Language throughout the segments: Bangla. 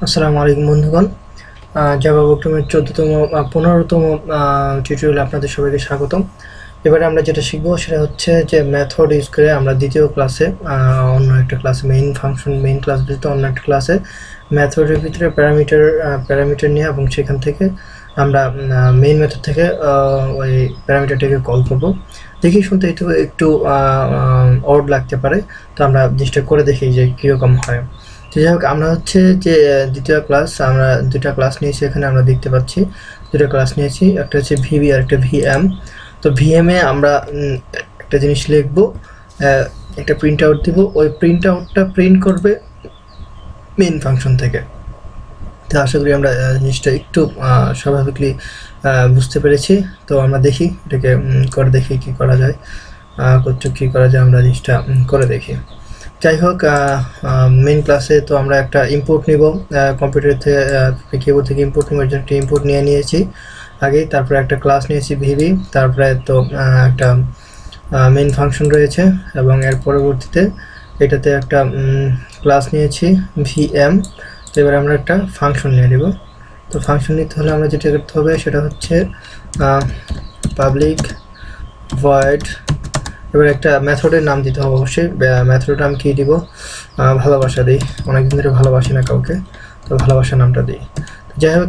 আসসালামু আলাইকুম বন্ধুগণ। জাভা প্রোগ্রামের 15তম টিউটোরিয়ালে আপনাদের সবাইকে স্বাগতম। এবারে আমরা যেটা শিখবো সেটা হচ্ছে যে মেথড ইউজ করে আমরা দ্বিতীয় ক্লাসে অন্য একটা ক্লাসে মেইন ক্লাস ভিতরে অন্য একটা ক্লাসে মেথডের ভিতরে প্যারামিটার নিয়ে এবং সেখান থেকে আমরা মেইন মেথড থেকে ওই প্যারামিটারটাকে কল করব। দেখি শুনতে একটু অড লাগতে পারে, তো আমরা জিনিসটা করে দেখি যে কীরকম হয়। যাই হোক, আমরা হচ্ছে যে দ্বিতীয় ক্লাস, আমরা দুটা ক্লাস নিয়েছি। এখানে আমরা দেখতে পাচ্ছি দুটো ক্লাস নিয়েছি, একটা হচ্ছে ভিবি আর একটা ভিএম। তো ভিএমে আমরা একটা জিনিস লিখবো, একটা প্রিন্ট আউট দিব, ওই প্রিন্ট আউটটা প্রিন্ট করবে মেইন ফাংশন থেকে। তো আশা করি আমরা জিনিসটা একটু স্বাভাবিকলি বুঝতে পেরেছি। তো আমরা দেখি এটাকে করে দেখি কি করা যায়, কী করা যায়, আমরা জিনিসটা করে দেখি। যাই হোক, মেইন ক্লাসে তো আমরা একটা ইম্পোর্ট নিব, কম্পিউটার থেকে কিবোর্ড থেকে ইম্পোর্ট নেওয়ার জন্য একটা ইম্পোর্ট নিয়ে নিয়েছি আগেই। তারপরে একটা ক্লাস নিয়েছি ভিবি, তারপরে তো একটা মেইন ফাংশন রয়েছে এবং এর পরবর্তীতে এটাতে একটা ক্লাস নিয়েছি ভিএম। তো এবার আমরা একটা ফাংশন নিয়ে নেব। তো ফাংশন নিতে হলে আমরা যেটা করতে হবে সেটা হচ্ছে পাবলিক ভয়েড, এবার একটা মেথডের নাম দিতে হবে। অবশ্যই মেথডের নাম কী দিব? ভালোবাসা দিই, অনেকদিন ধরে ভালোবাসি না কাউকে, তো ভালোবাসা নামটা দিই। যাই হোক,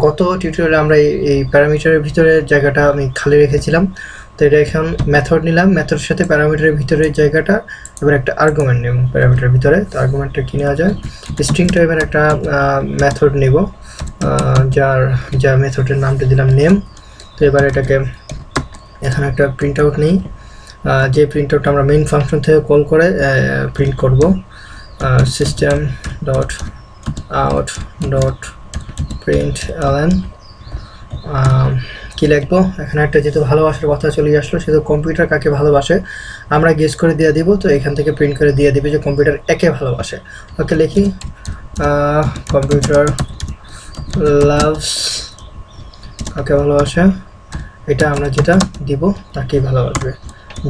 গত টিউটোরিয়ালে আমরা এই প্যারামিটারের ভিতরে জায়গাটা আমি খালি রেখেছিলাম। তো এটা এখন মেথড নিলাম, মেথডের সাথে প্যারামিটারের ভিতরের জায়গাটা, এবার একটা আর্গুমেন্ট নেব প্যারামিটারের ভিতরে। তো আর্গুমেন্টটা কী নেওয়া যায়? স্ট্রিং টাইপের একটা মেথড নেব, যার মেথডের নামটা দিলাম নেম। তো এবার এটাকে এখানে একটা প্রিন্ট আউট নেই, যে প্রিন্ট আউটটা আমরা মেইন ফাংশন থেকে কল করে প্রিন্ট করব। System dot out dot print ln কী লিখবো? এখানে একটা যেহেতু ভালোবাসার কথা চলে আসলো, সেহেতু কম্পিউটার কাকে ভালোবাসে আমরা গেস করে দিয়ে দিব। তো এখান থেকে প্রিন্ট করে দিয়ে দিবে যে কম্পিউটার একে ভালোবাসে। ওকে, লিখি কম্পিউটার লাভস, কাকে ভালোবাসে, এটা আমরা যেটা দিব তাকেই ভালোবাসবে,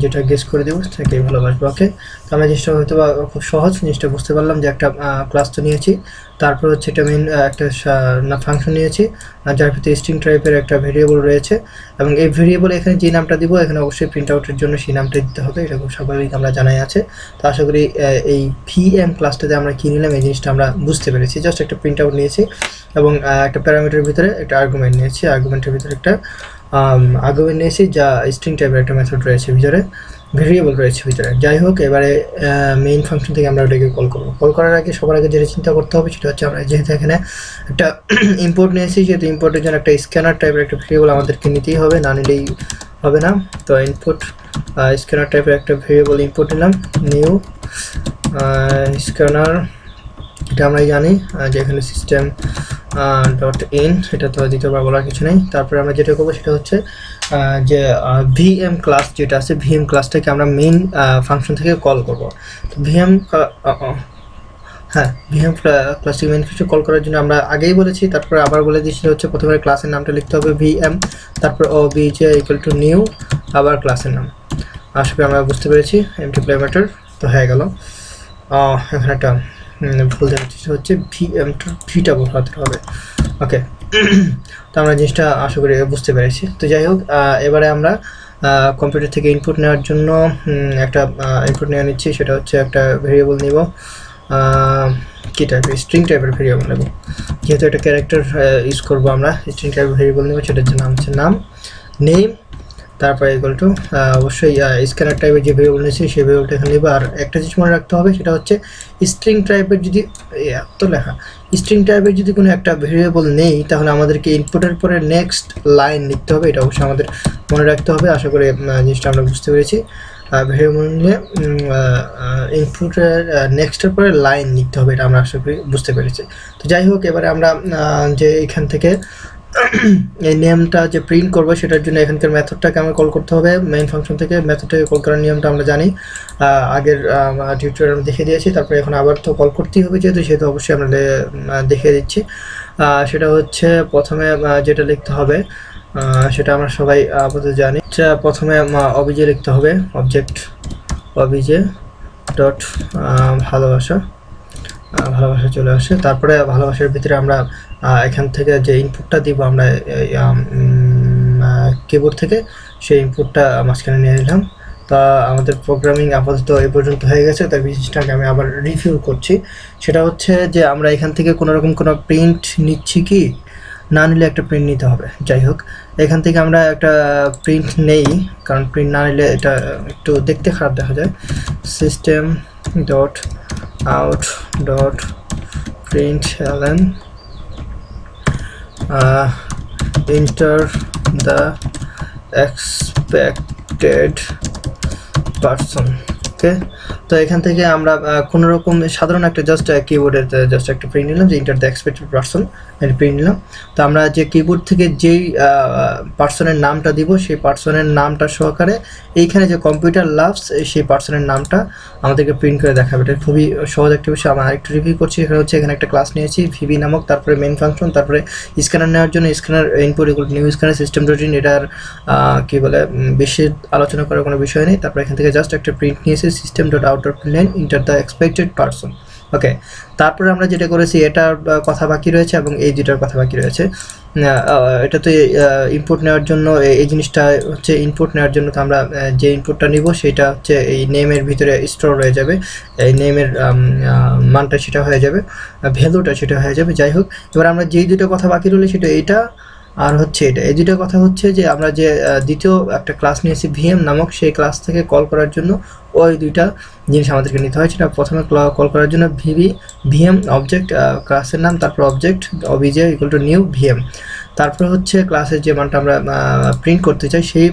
যেটা গেস করে দেবো তাকেই ভালোবাসবে। ওকে, তো আমরা জিনিসটা হয়তো বা খুব সহজ জিনিসটা বুঝতে পারলাম যে একটা ক্লাস তো নিয়েছি, তারপর হচ্ছে এটা মেইন একটা ফাংশন নিয়েছি, যার ভিতরে স্ট্রিং টাইপের একটা ভেরিয়েবল রয়েছে এবং এই ভেরিয়েবল এখানে যে নামটা দিব এখানে অবশ্যই প্রিন্ট আউটের জন্য সেই নামটা দিতে হবে, এটা খুব স্বাভাবিক, আমরা জানাই আছে। তো আশা করি এই ভিএম ক্লাসটাতে আমরা কী নিলাম এই জিনিসটা আমরা বুঝতে পেরেছি। জাস্ট একটা প্রিন্ট আউট নিয়েছি এবং একটা প্যারামিটারের ভিতরে একটা আর্গুমেন্ট নিয়েছি, আর্গুমেন্টের ভিতরে একটা আর্গুমেন্ট নিয়েছি যা স্ট্রিং টাইপের একটা মেথড রয়েছে ভিতরে, ভেরিয়েবল রয়েছে ভিতরে। যাই হোক, এবারে মেইন ফাংশন থেকে আমরা ওটাকে কল করবো। কল করার আগে সবার আগে যেটা চিন্তা করতে হবে সেটা হচ্ছে আমরা যেহেতু এখানে একটা ইম্পোর্ট নিয়েছি, যেহেতু ইম্পোর্টের জন্য একটা স্ক্যানার টাইপের একটা ভেরিয়েবল আমাদেরকে নিতেই হবে, না নিলেই হবে না। তো ইনপুট স্ক্যানার টাইপের একটা ভেরিয়েবল ইম্পোর্ট নিলাম, নিউ স্ক্যানার, এটা আমরা জানি যে এখানে সিস্টেম ডট ইন, এটা তো দ্বিতীয়বার বলার কিছু নেই। তারপরে আমরা যেটা করবো সেটা হচ্ছে যে ভিএম ক্লাস যেটা আছে, ভিএম ক্লাসটাকে আমরা মেইন ফাংশন থেকে কল করব। তো ভিএম ক্লাসটিকে মেইন ফাংশন কল করার জন্য আমরা আগেই বলেছি, তারপরে আবার বলে দিচ্ছি হচ্ছে প্রথমে ক্লাসের নামটা লিখতে হবে ভিএম, তারপর ওবিজে ইকুয়াল টু নিউ, আবার ক্লাসের নাম। আশা করি আমরা বুঝতে পেরেছি। এমটি প্লেমেটার তো হয়ে গেল। এখানে একটা ভুল দেখাচ্ছে, হচ্ছে ভিটা বোঝাতে হবে। ওকে, তো আমরা জিনিসটা আশা করি বুঝতে পেরেছি। তো যাই হোক, এবারে আমরা কম্পিউটার থেকে ইনপুট নেওয়ার জন্য একটা ইনপুট নিয়ে নিচ্ছি, সেটা হচ্ছে একটা ভেরিয়েবল নিব, কী টাইপের স্ট্রিং টাইপের ভেরিয়েবল নেব, যেহেতু একটা ক্যারেক্টার ইউজ করবো আমরা, স্ট্রিং টাইপের ভেরিয়েবল নেব, সেটার নাম হচ্ছে নেম, তারপরে ইকুয়াল টু অবশ্যই স্ক্যানার টাইপের যে ভেরিয়েবল নিয়েছি সেই ভেরিয়েবলটা এখানে নেব। আর একটা জিনিস মনে রাখতে হবে সেটা হচ্ছে স্ট্রিং টাইপের যদি স্ট্রিং টাইপের যদি কোনো একটা ভেরিয়েবল নেই তাহলে আমাদেরকে ইনপুটের পরে নেক্সট লাইন লিখতে হবে, এটা অবশ্যই আমাদের মনে রাখতে হবে। আশা করি জিনিসটা আমরা বুঝতে পেরেছি। ভেরিয়েবল নিয়ে ইনপুটের নেক্সটের পরে লাইন লিখতে হবে, এটা আমরা আশা করি বুঝতে পেরেছি। তো যাই হোক, এবারে আমরা যে এখান থেকে এই নেমটা যে প্রিন্ট করবো সেটার জন্য এখানকার মেথডটাকে আমরা কল করতে হবে মেইন ফাংশন থেকে। মেথডটাকে কল করার নিয়মটা আমরা জানি, আগের টিউটোরিয়াল আমরা দেখে দিয়েছি। তারপরে এখন আবার তো কল করতেই হবে সেহেতু অবশ্যই আমরা দেখিয়ে দিচ্ছি। সেটা হচ্ছে প্রথমে যেটা লিখতে হবে সেটা আমরা সবাই আপাতত জানি। প্রথমে অবিজে লিখতে হবে, অবজেক্ট অবিজে ডট ভালোবাসা, ভালোবাসা চলে আসে। তারপরে ভালোবাসার ভিতরে আমরা এখান থেকে যে ইনপুটটা দিব আমরা কিবোর্ড থেকে, সেই ইনপুটটা মাঝখানে নিয়ে নিলাম। তা আমাদের প্রোগ্রামিং আপাতত এই পর্যন্ত হয়ে গেছে। তার জিনিসটাকে আমি আবার রিভিউ করছি। সেটা হচ্ছে যে আমরা এখান থেকে কোনো রকম কোনো প্রিন্ট নিচ্ছি কি, না নিলে একটা প্রিন্ট নিতে হবে। যাই হোক, এখান থেকে আমরা একটা প্রিন্ট নেই, কারণ প্রিন্ট না নিলে এটা একটু দেখতে খারাপ দেখা যায়। System dot out dot println enter the expected person। ওকে, তো এখান থেকে আমরা কোনো রকম সাধারণ একটা জাস্ট কিবোর্ডের জাস্ট একটা প্রিন্ট নিলাম যে ইন্টার দ্য এক্সপেক্টেড পারসন, এটা প্রিন্ট নিলাম। তো আমরা যে কিবোর্ড থেকে যেই পার্সনের নামটা দিব সেই পার্সনের নামটা সহকারে এইখানে যে কম্পিউটার লাভস সেই পার্সনের নামটা আমাদেরকে প্রিন্ট করে দেখাবে। এটা খুবই সহজ একটা বিষয়। আমরা আরেকটু রিভিউ করছি। এখানে হচ্ছে এখানে একটা ক্লাস নিয়েছি ভিবি নামক, তারপরে মেন ফাংশন, তারপরে স্ক্যানার নেওয়ার জন্য স্ক্যানার ইনপুট এগুলো new scanner system dot in, এটার কী বলে বেশি আলোচনা করার কোনো বিষয় নেই। তারপরে এখান থেকে জাস্ট একটা প্রিন্ট নিয়েছি system dot out dot print enter the expected person. Okay, তারপরে আমরা যেটা করেছি এটার কথা বাকি রয়েছে এবং এই দুটার কথা বাকি রয়েছে। এটা তো ইনপুট নেওয়ার জন্য এই জিনিসটা হচ্ছে ইনপুট নেওয়ার জন্য তো আমরা যে ইনপুটটা নিব সেটা হচ্ছে এই নেমের ভিতরে স্টোর হয়ে যাবে, এই নেমের মানটা সেটা হয়ে যাবে, ভ্যালুটা সেটা হয়ে যাবে। যাই হোক, এবার আমরা যেই দুটো কথা বাকি রইল সেটা এইটা আর হচ্ছে এটা। এই দুটো কথা হচ্ছে যে আমরা যে দ্বিতীয় একটা ক্লাস নিয়েছি ভিএম নামক, সেই ক্লাস থেকে কল করার জন্য ওই দুইটা জিনিস আমাদেরকে নিতে হয়। সেটা প্রথমে কল করার জন্য ভিএম অবজেক্ট, ক্লাসের নাম, তারপর object obj equal to new VM, তারপর হচ্ছে ক্লাসের যে মানটা আমরা প্রিন্ট করতে চাই সেই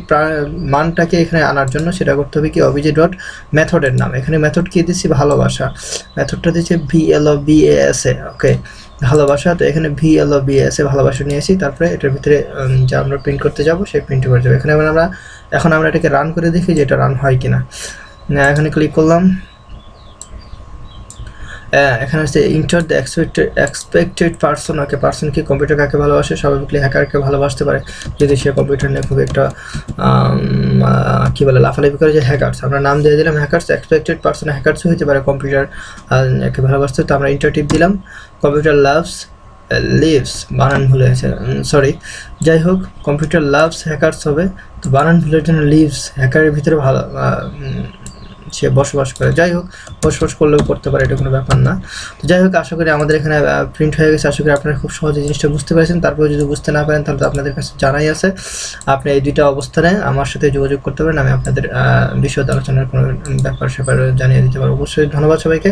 মানটাকে এখানে আনার জন্য সেটা করতে হবে কি অবিজে ডট মেথডের নাম। এখানে মেথড কি দিচ্ছি, ভালোবাসা, মেথডটা দিচ্ছে VLOBASA। ওকে, ভালোবাসা। তো এখানে VLOBASA ভালোবাসা নিয়েছি। তারপরে এটার ভিতরে যা আমরা প্রিন্ট করতে যাব সেই প্রিন্ট করে যাবে। এখানে এখন আমরা এটাকে রান করে দেখি যে এটা রান হয় কিনা। এখানে ক্লিক করলাম, এখানে হচ্ছে inter the expected person. Okay, person কি কম্পিউটার কাকে ভালোবাসে, স্বাভাবিকলি হ্যাকারকে ভালোবাসতে পারে যদি সে কম্পিউটার নিয়ে খুব একটা কী বলে লাফালাফি করে, যে হ্যাকার্স। আমরা নাম দিয়ে দিলাম হ্যাকার্স। এক্সপেক্টেড পারসন হ্যাকার্সও হতে পারে কম্পিউটার কে ভালোবাসতে। তো আমরা ইন্টারটিভ দিলাম কম্পিউটার লিভস, বানান ভুলে গেছে, সরি। যাই হোক, কম্পিউটার লাভস হ্যাকার্স হবে, তো বানান ভুলের জন্য লিভস, হ্যাকারের ভিতরে ভালো সে বসবাস করে। যাই হোক, বসবাস করলেও করতে পারে, এটা কোনো ব্যাপার না। তো যাই হোক, আশা করি আমাদের এখানে প্রিন্ট হয়ে গেছে। আশা করি আপনারা খুব সহজে জিনিসটা বুঝতে পেরেছেন। তারপরে যদি বুঝতে না পারেন তাহলে তো আপনাদের কাছে জানাই আছে, আপনি এই দুইটা অবস্থানে আমার সাথে যোগাযোগ করতে পারেন। আমি আপনাদের বিশদ আলোচনার কোনো ব্যাপার স্যাপার জানিয়ে দিতে পারবো। অবশ্যই ধন্যবাদ সবাইকে।